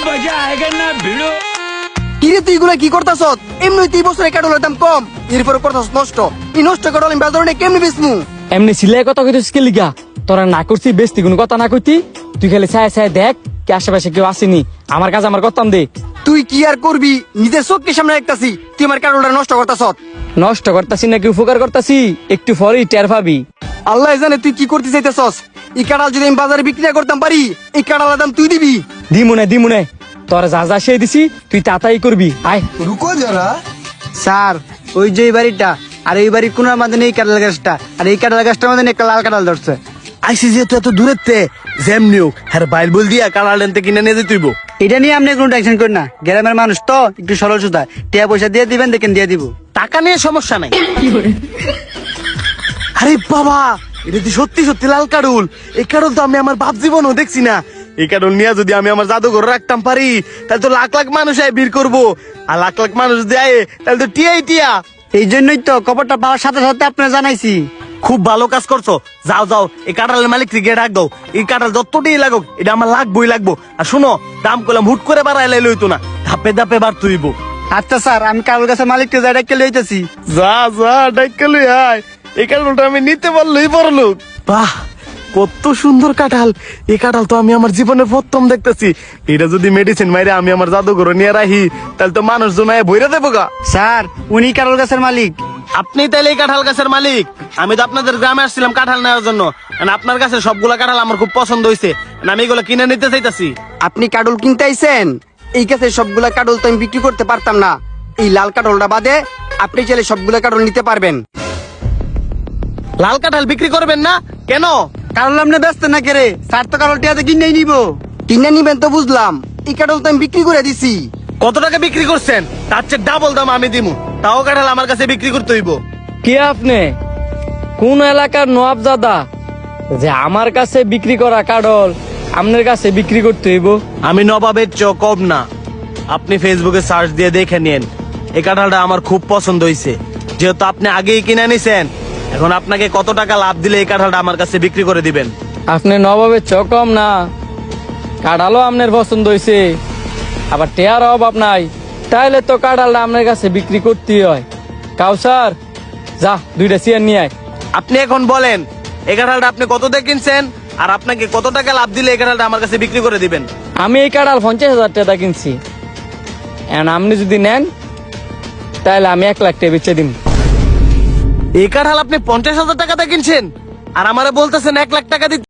मजा आएगा ना भिड़ो। কিরে তুই এগুলা কি করতাছ? এমনি তুই বছরে কাটলের দাম কম, এরপরে করতাছ নষ্ট। এই নষ্ট কাটল আমি বাজারে নিয়ে কেমনি বেচমু? এমনি সিলাই কথা কইতেছিস কি লিগা? তোরা না করছি বেশি কোনো কথা না কইতি, তুই খালি ছায় ছায় দেখ কি আশেপাশে কেউ আসেনি, আমার কাজ আমার করতাম দে। তুই কি আর করবি? নিজের চোখের সামনে দেখতাছি তুই আমার কাটলটা নষ্ট করতাছ। নষ্ট করতাছি নাকি উপকার করতাছি একটু পরেই টের পাবি। আল্লাহ জানে তুই কি করতে চাইতেছস। এই কাঁঠাল যদি আমি বাজারে বিক্রি না করতাম পারি, এই কাঁঠালের দাম তুই দিবি। দিমুনে তোরা যা যা সে দিছি তুই তাতাই করবি। আয় রুকো যারা। স্যার ওই যে এই বাড়িটা আর এই বাড়ির কোনার মধ্যে এই কাঁঠাল গাছটা, আর এই কাঁঠাল গাছটার মধ্যে একটা লাল কাঁঠাল ধরছে। আইসি যেহেতু এত দূরের তে যেমনিও হ্যাঁ বাইল বল দিয়া কালার লেনতে কিনে নিয়ে যেতেইব। এটা নিয়ে আপনি কোনো টেনশন করেন না, গ্রামের মানুষ তো একটু সরল সুতা, টাকা পয়সা দিয়ে দিবেন, দেখেন দিয়ে দিব। টাকা নিয়ে সমস্যা নাই। আরে বাবা, এটা তো সত্যি সত্যি লাল কাডুল। এই কাডুল তো আমি আমার বাপ জীবনও দেখছি না। এই কাডুল নিয়ে যদি আমি আমার জাদুঘরে রাখতাম পারি, তাহলে তো লাখ লাখ মানুষ আয় ভিড় করবো। আর লাখ লাখ মানুষ দেয় তাহলে তো টিয়াই টিয়া। এই জন্যই তো খবরটা পাওয়ার সাথে সাথে আপনার জানাইছি। খুব ভালো কাজ করছো। যাও যাও, এই কাঁঠালের মালিক থেকে ডাক দাও। এই কাঁঠাল যতটাই লাগুক এটা আমার লাগবোই লাগবো। আর শোনো, দাম করলাম হুট করে বাড়াইলে লইতো না, ধাপে ধাপে বার তুইব। আচ্ছা স্যার, আমি কারোর কাছে মালিককে যাই ডাক্কে লইতেছি। যা যা ডাক্কে লই আয়। এই কাঁঠালটা আমি নিতে পারলেই বড়লোক। বাহ, কত সুন্দর কাঁঠাল। এই কাঁঠাল তো আমি আমার জীবনে প্রথম দেখতেছি। এটা যদি মেডিসিন মাইরে আমি আমার জাদুঘরে নিয়ে রাখি, তাহলে তো মানুষ জমায় বইরা দেবো গা। স্যার উনি কারোর গাছের মালিক। আপনি তাহলে এই কাঁঠাল গাছের মালিক? আমি তো আপনাদের গ্রামে আসছিলাম কাঁঠাল নেওয়ার জন্য। আর আপনার কাছে সবগুলা কাঁঠাল আমার খুব পছন্দ হয়েছে, আমি এগুলো কিনে নিতে চাইতাছি। আপনি কাটল কিনতে আইছেন? এই কাছে সবগুলা কাটল তো আমি বিক্রি করতে পারতাম না। এই লাল কাটলটা বাদে আপনি চাইলে সবগুলা কাটল নিতে পারবেন। লাল কাঁঠাল বিক্রি করবেন না কেন? কারোর আপনি ব্যস্ত না কেরে, স্যার তো কারোর টিয়াতে কিনেই নিব। কিনে নিবেন তো বুঝলাম, এই কাটল তো আমি বিক্রি করে দিছি। কত টাকা বিক্রি করছেন? তার চেয়ে ডাবল দাম আমি দিমু, তাও কাঁঠাল আমার কাছে বিক্রি করতে হইব। কে আপনি? কোন এলাকার নবাবজাদা যে আমার কাছে বিক্রি করা কাডল আপনার কাছে বিক্রি করতে হইব? আমি নবাবের চেয়েও কম না। আপনি ফেসবুকে সার্চ দিয়ে দেখে নিন। এই কাঁঠালটা আমার খুব পছন্দ হয়েছে। যেহেতু আপনি আগেই কিনে নিছেন, এখন আপনাকে কত টাকা লাভ দিলে এই কাঁঠালটা আমার কাছে বিক্রি করে দিবেন? আপনি নবাবের চকম না, কাঁঠালও আপনার পছন্দ হয়েছে, আবার টেয়ার অভাব নাই, তাইলে তো কাঁঠালটা আপনার কাছে বিক্রি করতেই হয়। কাউসার যা 2টা চেয়ার নিয়ে আয়। আপনি এখন বলেন এই কাঁঠালটা আপনি কত দিয়ে কিনছেন, আর আপনাকে কত টাকা লাভ দিলে এই কাঁঠালটা আমার কাছে বিক্রি করে দিবেন? আমি এই কাঁঠাল 50,000 টাকা কিনছি, এখন আপনি যদি নেন তাহলে আমি 1 লাখ টাকা বেচে দিন। এই কাঁঠাল আপনি 50,000 টাকাতে কিনছেন, আর আমারে বলতেছেন 1 লাখ টাকা দিতে?